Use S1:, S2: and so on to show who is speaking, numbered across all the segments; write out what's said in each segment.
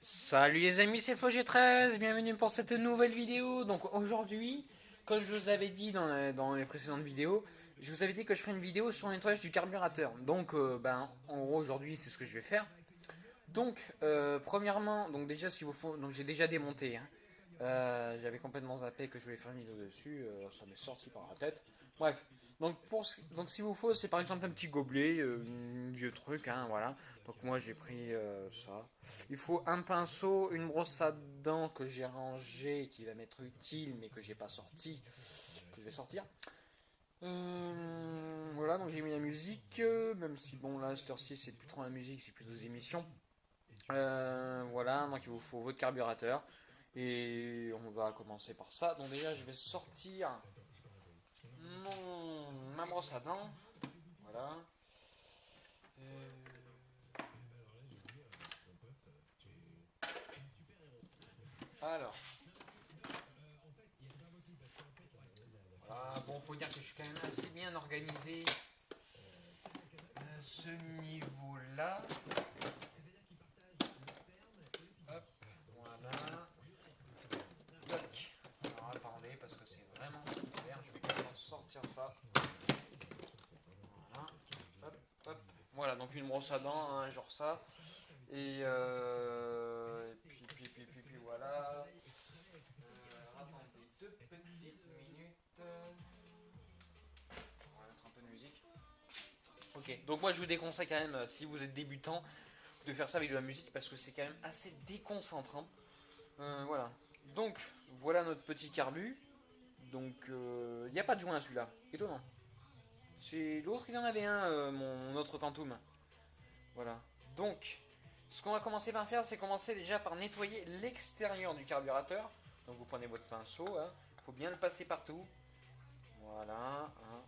S1: Salut les amis, c'est FloG13, bienvenue pour cette nouvelle vidéo. Donc aujourd'hui, comme je vous avais dit dans les précédentes vidéos, je vous avais dit que je ferais une vidéo sur le nettoyage du carburateur. Donc en gros aujourd'hui c'est ce que je vais faire. Donc premièrement, donc déjà s'il vous faut, donc j'ai déjà démonté, hein. J'avais complètement zappé que je voulais faire une vidéo dessus, ça m'est sorti par la tête. Bref, donc s'il vous faut, c'est par exemple un petit gobelet, un vieux truc, hein, voilà. Donc moi j'ai pris ça. Il faut un pinceau, une brosse à dents que j'ai rangée, qui va m'être utile, mais que j'ai pas sorti, que je vais sortir. Voilà, donc j'ai mis la musique, même si bon là, cette heure-ci c'est plus trop la musique, c'est plutôt des émissions. Voilà, donc il vous faut votre carburateur. Et on va commencer par ça. Donc déjà, je vais sortir ma brosse à dents. Voilà. Alors, voilà. Bon, faut dire que je suis quand même assez bien organisé à ce niveau-là. Hop, voilà. Toc. Alors attendez, parce que c'est vraiment super. Je vais quand même sortir ça. Voilà. Hop, hop. Voilà, donc une brosse à dents, hein, genre ça. Et puis voilà. Attendez 2 petites minutes. On va mettre un peu de musique. Ok, donc moi je vous déconseille quand même, si vous êtes débutant, de faire ça avec de la musique parce que c'est quand même assez déconcentrant. Voilà. Donc voilà notre petit carbu. Donc il n'y a pas de joint à celui-là. Étonnant. C'est l'autre, il en avait un, mon autre Quantum. Voilà. Donc ce qu'on va commencer par faire, c'est commencer déjà par nettoyer l'extérieur du carburateur. Donc vous prenez votre pinceau, hein. Il faut bien le passer partout. Voilà. Hein.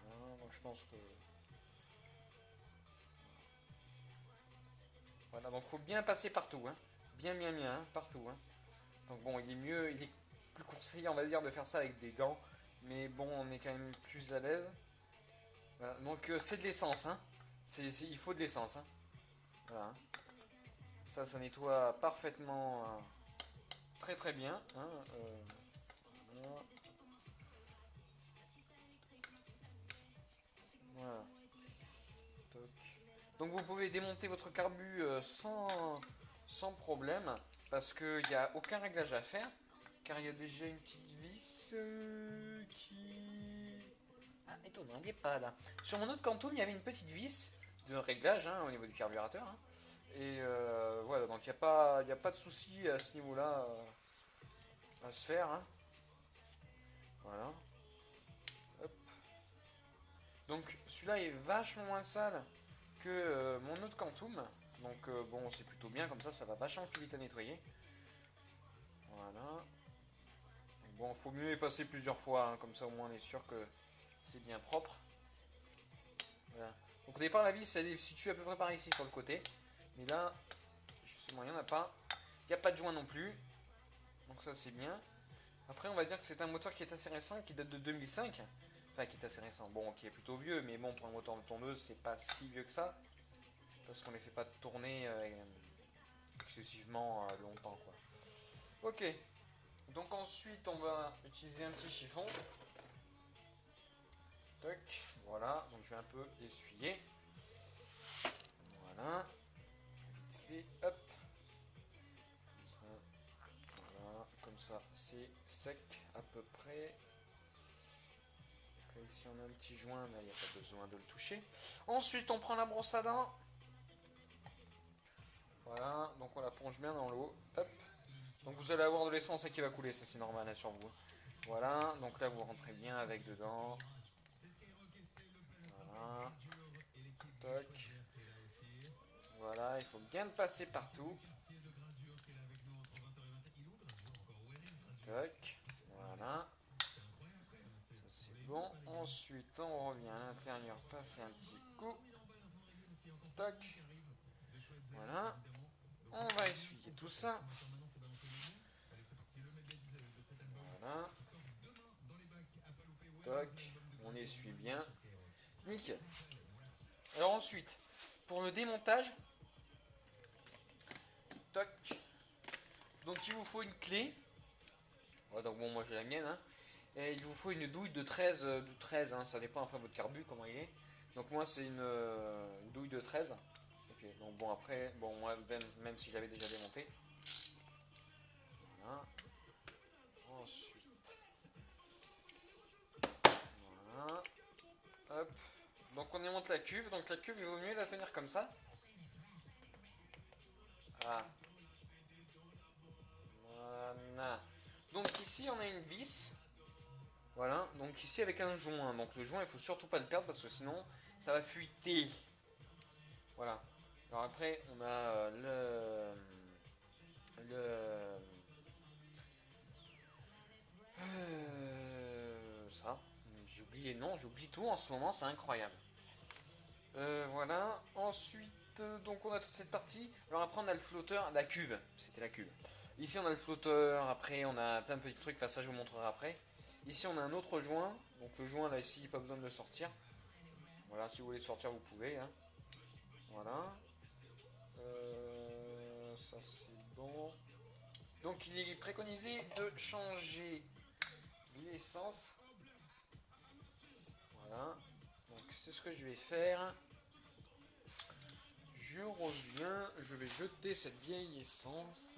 S1: Voilà, donc je pense que voilà, donc faut bien passer partout, hein. Bien, bien, bien, hein, partout, hein. Donc bon, il est plus conseillé, on va dire, de faire ça avec des gants, mais bon, on est quand même plus à l'aise. Voilà, donc c'est de l'essence, hein. Il faut de l'essence, hein. Voilà, hein. Ça nettoie parfaitement, très très bien, hein. Voilà. Voilà. Donc vous pouvez démonter votre carbu sans problème, parce qu'il n'y a aucun réglage à faire, car il y a déjà une petite vis qui... Ah, étonnant, il n'y est pas là. Sur mon autre Quantum, il y avait une petite vis de réglage, hein, au niveau du carburateur, hein. Et voilà, donc il y a pas de souci à ce niveau-là, à se faire, hein. Voilà. Hop. Donc celui-là est vachement moins sale que mon autre Quantum. Donc bon, c'est plutôt bien, comme ça va vachement plus vite à nettoyer. Voilà. Bon, faut mieux les passer plusieurs fois, hein, comme ça au moins on est sûr que c'est bien propre. Voilà. Donc au départ la vis elle est située à peu près par ici sur le côté. Mais là, justement, il n'y en a pas. Il n'y a pas de joint non plus. Donc ça c'est bien. Après on va dire que c'est un moteur qui est assez récent, qui date de 2005. Enfin qui est assez récent, bon qui est plutôt vieux, mais bon pour un moteur de tondeuse c'est pas si vieux que ça. Parce qu'on les fait pas tourner excessivement longtemps quoi. Ok, donc ensuite on va utiliser un petit chiffon. Toc, voilà, donc je vais un peu essuyer. Voilà, vite fait, hop. Comme ça, voilà, comme ça c'est sec à peu près. Donc, ici on a un petit joint, mais il n'y a pas besoin de le toucher. Ensuite on prend la brosse à dents. Voilà, donc on la plonge bien dans l'eau. Hop. Donc vous allez avoir de l'essence qui va couler, ça c'est normal hein, sur vous. Voilà, donc là vous rentrez bien avec dedans. Voilà. Toc. Voilà, il faut bien le passer partout. Toc. Voilà. Ça c'est bon. Ensuite on revient à l'intérieur, passer un petit coup. Toc. Voilà. On va essuyer tout ça. Voilà. Toc. On essuie bien. Nickel. Alors ensuite, pour le démontage, Toc. Donc il vous faut une clé. Ouais, donc bon, moi j'ai la mienne. Hein. Et il vous faut une douille de 13, hein, ça dépend après votre carbu, comment il est. Donc moi c'est une douille de 13. Ok, donc bon après, bon moi même si j'avais déjà démonté. Voilà. Ensuite. Voilà. Hop. Donc on démonte la cuve. Donc la cuve il vaut mieux la tenir comme ça. Ah. Voilà. Donc ici on a une vis. Voilà, donc ici avec un joint. Donc le joint il faut surtout pas le perdre parce que sinon ça va fuiter. Voilà. Alors après on a ça. J'ai oublié le nom, j'oublie tout en ce moment, c'est incroyable. Voilà. Ensuite, donc on a toute cette partie. Alors après on a le flotteur, la cuve. C'était la cuve. Ici on a le flotteur, après on a plein de petits trucs, enfin ça je vous montrerai après. Ici on a un autre joint, donc le joint là ici, pas besoin de le sortir. Voilà, si vous voulez le sortir vous pouvez. Hein. Voilà. Ça c'est bon. Donc il est préconisé de changer l'essence. Voilà. Donc c'est ce que je vais faire. Je reviens, je vais jeter cette vieille essence.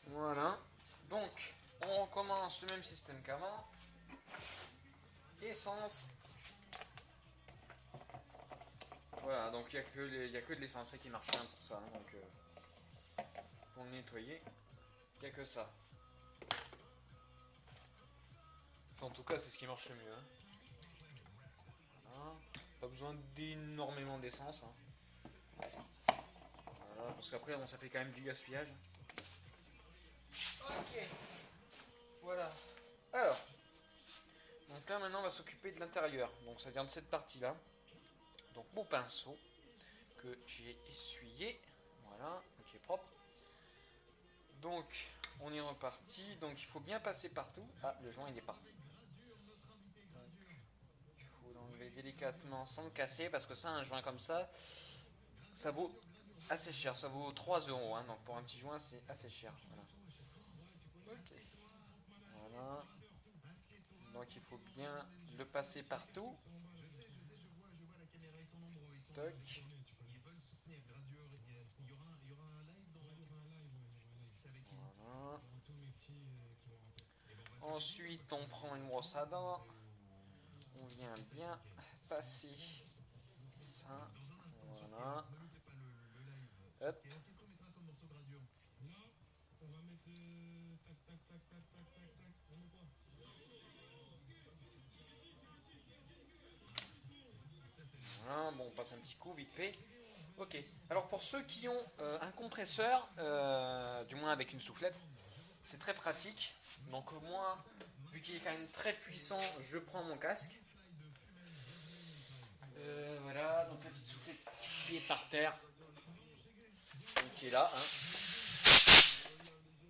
S1: Voilà. Donc, on recommence le même système qu'avant. Essence. Voilà, donc il n'y a que de l'essence qui marche bien pour ça. Hein, donc, pour le nettoyer, il n'y a que ça. En tout cas, c'est ce qui marche le mieux. Hein. Voilà. Pas besoin d'énormément d'essence. Hein. Voilà, parce qu'après, bon, ça fait quand même du gaspillage. Ok. Voilà. Alors. Donc là, maintenant, on va s'occuper de l'intérieur. Donc ça vient de cette partie-là. Donc mon pinceau que j'ai essuyé. Voilà, qui est propre. Donc, on est reparti. Donc, il faut bien passer partout. Ah, le joint, il est parti. Donc, il faut l'enlever délicatement sans le casser. Parce que ça, un joint comme ça, ça vaut assez cher. Ça vaut 3 euros. Hein. Donc, pour un petit joint, c'est assez cher. Voilà. Ok. Voilà. Donc, il faut bien le passer partout. Toc. Voilà. Ensuite, on prend une brosse à dents. On vient bien passer ça. Voilà. Hop. Voilà. Bon, on passe un petit coup vite fait. Ok. Alors pour ceux qui ont un compresseur, du moins avec une soufflette, c'est très pratique. Donc moi, vu qu'il est quand même très puissant, je prends mon casque. Voilà, donc la petite soufflette qui est par terre. Donc qui est là. Hein.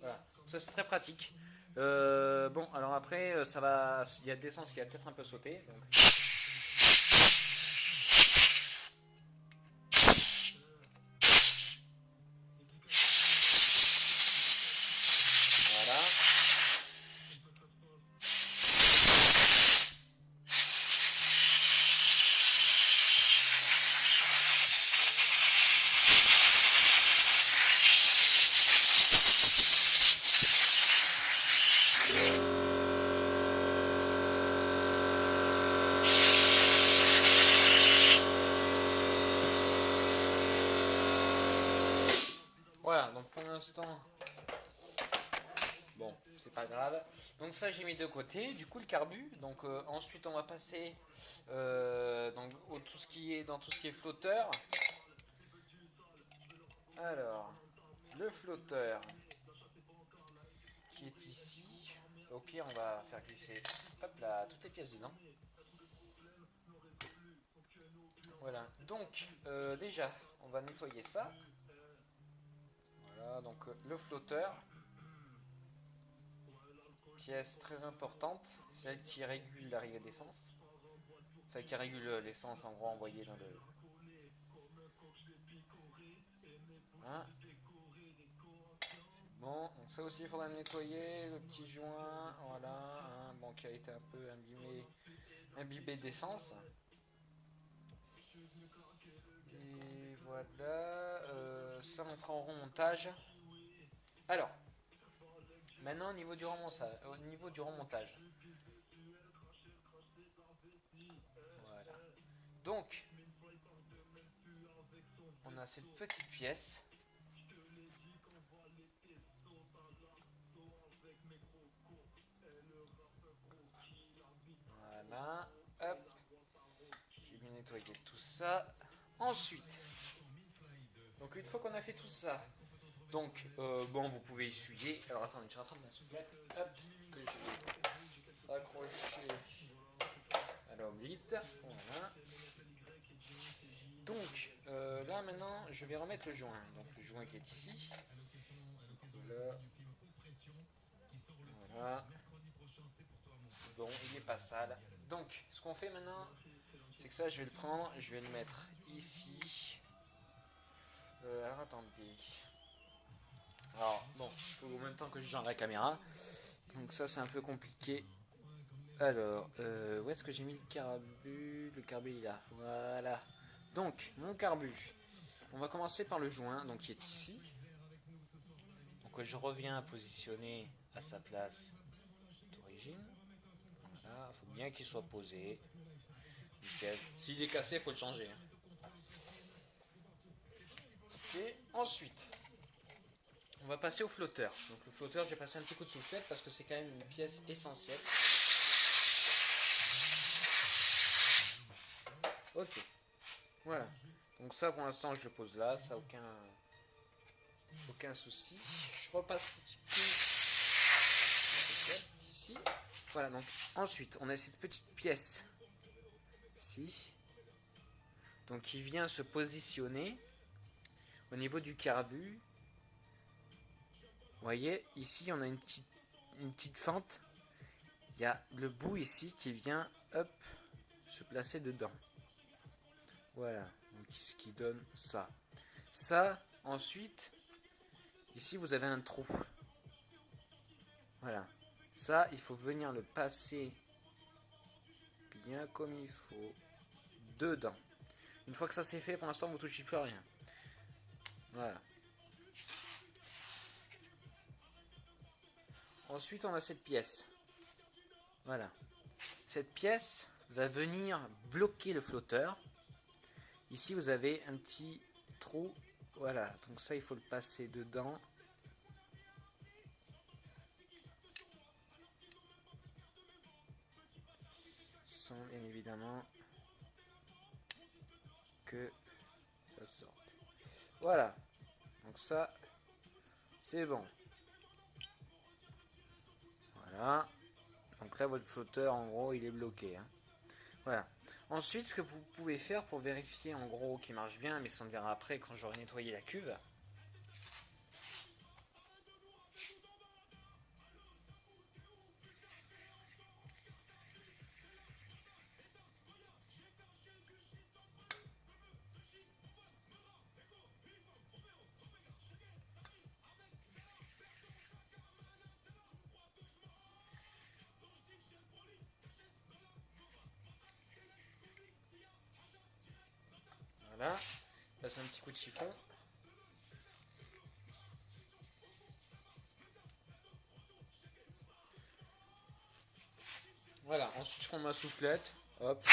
S1: Voilà, ça c'est très pratique. Bon, alors après, ça va, il y a de l'essence qui va peut-être un peu sauter. Donc. Voilà, donc pour l'instant, bon, c'est pas grave. Donc ça j'ai mis de côté, du coup le carbu. Donc ensuite on va passer donc, tout ce qui est, dans tout ce qui est flotteur. Alors, le flotteur qui est ici. Au pire on va faire glisser hop là, toutes les pièces dedans. Voilà, Donc, déjà, on va nettoyer ça. Voilà, donc le flotteur. Pièce très importante, celle qui régule l'arrivée d'essence. Enfin, qui régule l'essence en gros envoyée dans le... Hein, bon, donc ça aussi il faudra nettoyer, le petit joint, voilà, hein, bon, qui a été un peu imbibé d'essence. Et voilà, ça on fera en remontage. Alors, maintenant au niveau du remontage. Voilà. Donc, on a cette petite pièce. Voilà, hop, j'ai bien nettoyé tout ça. Ensuite, donc une fois qu'on a fait tout ça, donc bon, vous pouvez essuyer. Alors attendez, je rattrape ma souplette, hop, que je vais accrocher à l'oblique. Voilà. Donc là maintenant, je vais remettre le joint. Donc le joint qui est ici. Voilà. Voilà. Bon, il n'est pas sale. Donc, ce qu'on fait maintenant, c'est que ça, je vais le prendre, je vais le mettre ici. Alors attendez. Alors, bon, il faut en même temps que je gère la caméra. Donc ça, c'est un peu compliqué. Alors, où est-ce que j'ai mis le carbu? Le carbu, il est là. Voilà. Donc, mon carbu. On va commencer par le joint, donc qui est ici. Donc je reviens à positionner à sa place d'origine. Voilà, il faut bien qu'il soit posé. Nickel. S'il est cassé, il faut le changer. Ok, ensuite, on va passer au flotteur. Donc le flotteur, je vais passer un petit coup de soufflette parce que c'est quand même une pièce essentielle. Ok, voilà. Donc ça, pour l'instant, je le pose là, ça aucun souci. Je repasse un petit peu ici. Voilà, donc ensuite, on a cette petite pièce ici. Donc qui vient se positionner au niveau du carbu. Vous voyez, ici, on a une petite fente. Il y a le bout ici qui vient, hop, se placer dedans. Voilà, donc ce qui donne ça. Ça, ensuite, ici vous avez un trou. Voilà. Ça, il faut venir le passer bien comme il faut dedans. Une fois que ça c'est fait, pour l'instant vous ne touchez plus à rien. Voilà. Ensuite, on a cette pièce. Voilà. Cette pièce va venir bloquer le flotteur. Ici, vous avez un petit trou. Voilà. Donc ça, il faut le passer dedans. Sans bien évidemment que ça sorte. Voilà. Donc ça, c'est bon. Voilà. Donc là, votre flotteur, en gros, il est bloqué. Hein. Voilà. Ensuite, ce que vous pouvez faire pour vérifier, en gros, qu'il marche bien, mais ça on le verra après quand j'aurai nettoyé la cuve. Voilà. Là, c'est un petit coup de chiffon. Voilà. Ensuite, je prends ma soufflette. Hop.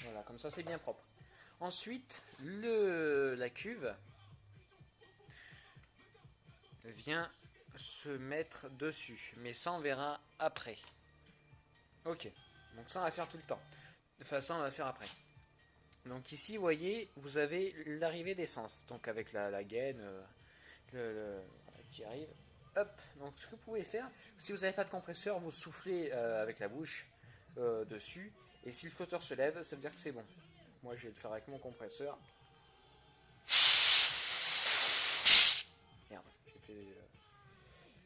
S1: Voilà, comme ça, c'est bien propre. Ensuite, la cuve vient se mettre dessus. Mais ça, on verra après. Ok. Donc ça, on va faire tout le temps. Enfin, ça, on va faire après. Donc ici, vous voyez, vous avez l'arrivée d'essence. Donc avec la gaine qui arrive. Hop. Donc ce que vous pouvez faire, si vous n'avez pas de compresseur, vous soufflez avec la bouche dessus. Et si le flotteur se lève, ça veut dire que c'est bon. Moi, je vais le faire avec mon compresseur. Merde, j'ai fait...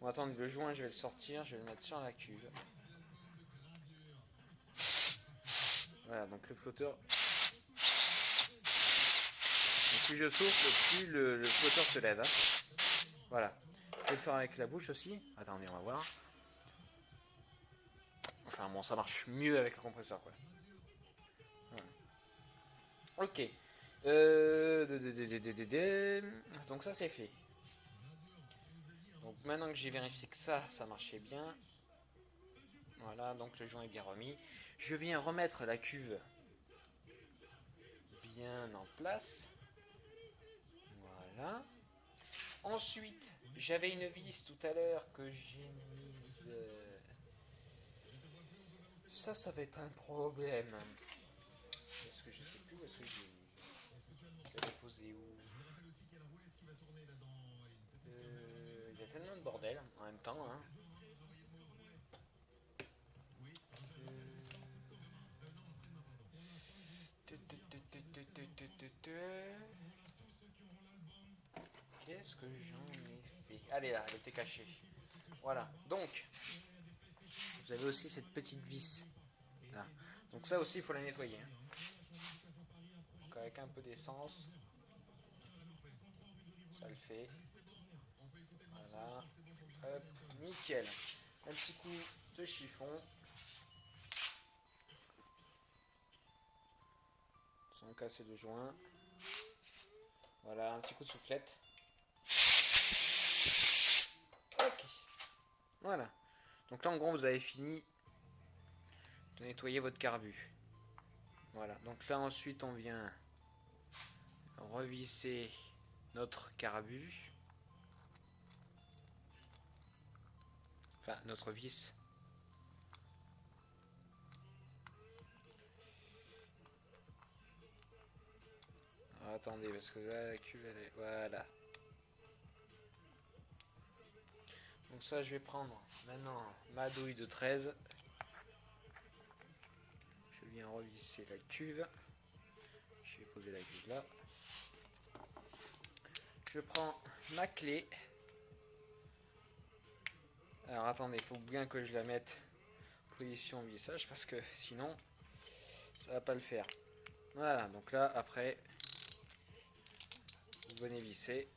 S1: Bon, attendez, le joint, je vais le sortir, je vais le mettre sur la cuve. Voilà, donc le flotteur... Donc, plus je souffle, plus le flotteur se lève. Hein. Voilà. Je vais le faire avec la bouche aussi. Attendez, on va voir. Enfin bon, ça marche mieux avec le compresseur, quoi. Voilà. Ok. Donc ça, c'est fait. Donc maintenant que j'ai vérifié que ça marchait bien. Voilà, donc le joint est bien remis. Je viens remettre la cuve bien en place. Voilà. Ensuite, j'avais une vis tout à l'heure que j'ai mise... Ça va être un problème. Est-ce que je sais plus où est-ce que j'ai mise? Je l'ai posée où? Il y a tellement de bordel en même temps. Hein. Qu'est-ce que j'en ai fait? Allez là, elle était cachée. Voilà, donc vous avez aussi cette petite vis là. Donc ça aussi il faut la nettoyer. Hein. Donc avec un peu d'essence, ça le fait. Voilà, hop, nickel. Un petit coup de chiffon. Sans casser de joint. Voilà, un petit coup de soufflette. Ok. Voilà. Donc là en gros vous avez fini de nettoyer votre carbu. Voilà. Donc là ensuite on vient revisser notre carbu. Enfin notre vis. Alors, attendez parce que là la cuve elle est... Voilà. Donc ça je vais prendre maintenant ma douille de 13. Je viens revisser la cuve. Je vais poser la cuve là. Je prends ma clé. Alors attendez, il faut bien que je la mette en position vissage parce que sinon ça va pas le faire. Voilà, donc là après vous venez visser.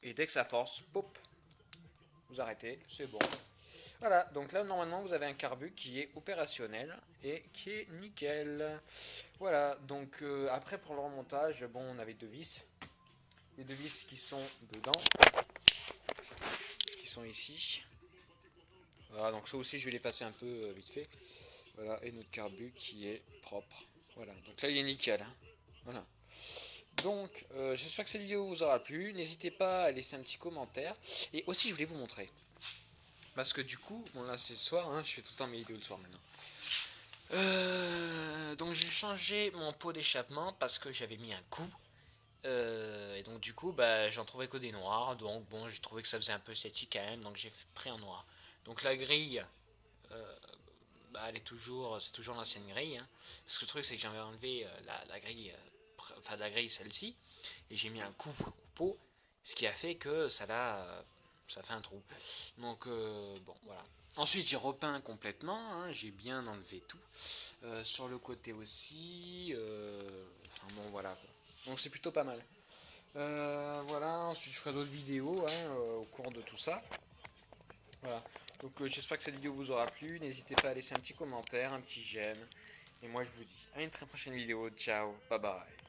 S1: Et dès que ça force, pop, vous arrêtez, c'est bon. Voilà, donc là normalement vous avez un carbu qui est opérationnel et qui est nickel. Voilà, donc après pour le remontage, bon on avait deux vis. Les deux vis qui sont dedans, qui sont ici. Voilà, donc ça aussi je vais les passer un peu vite fait. Voilà, et notre carbu qui est propre. Voilà, donc là il est nickel. Hein. Voilà. Donc j'espère que cette vidéo vous aura plu. N'hésitez pas à laisser un petit commentaire. Et aussi je voulais vous montrer. Parce que du coup, bon là c'est le soir, hein, je fais tout le temps mes vidéos le soir maintenant. Donc j'ai changé mon pot d'échappement parce que j'avais mis un coup. Et donc du coup, bah, j'en trouvais que des noirs. Donc bon, j'ai trouvé que ça faisait un peu esthétique quand même. Donc j'ai pris un noir. Donc la grille, bah, elle est toujours, c'est toujours l'ancienne grille. Hein. Parce que le truc c'est que j'avais enlevé la grille, enfin la grille celle-ci, et j'ai mis un coup au pot, ce qui a fait que ça fait un trou. Donc bon voilà. Ensuite j'ai repeint complètement, hein, j'ai bien enlevé tout. Sur le côté aussi, enfin bon voilà. Quoi. Donc c'est plutôt pas mal. Voilà, ensuite je ferai d'autres vidéos hein, au cours de tout ça. Voilà. Donc j'espère que cette vidéo vous aura plu. N'hésitez pas à laisser un petit commentaire, un petit j'aime. Et moi je vous dis à une très prochaine vidéo. Ciao, bye bye.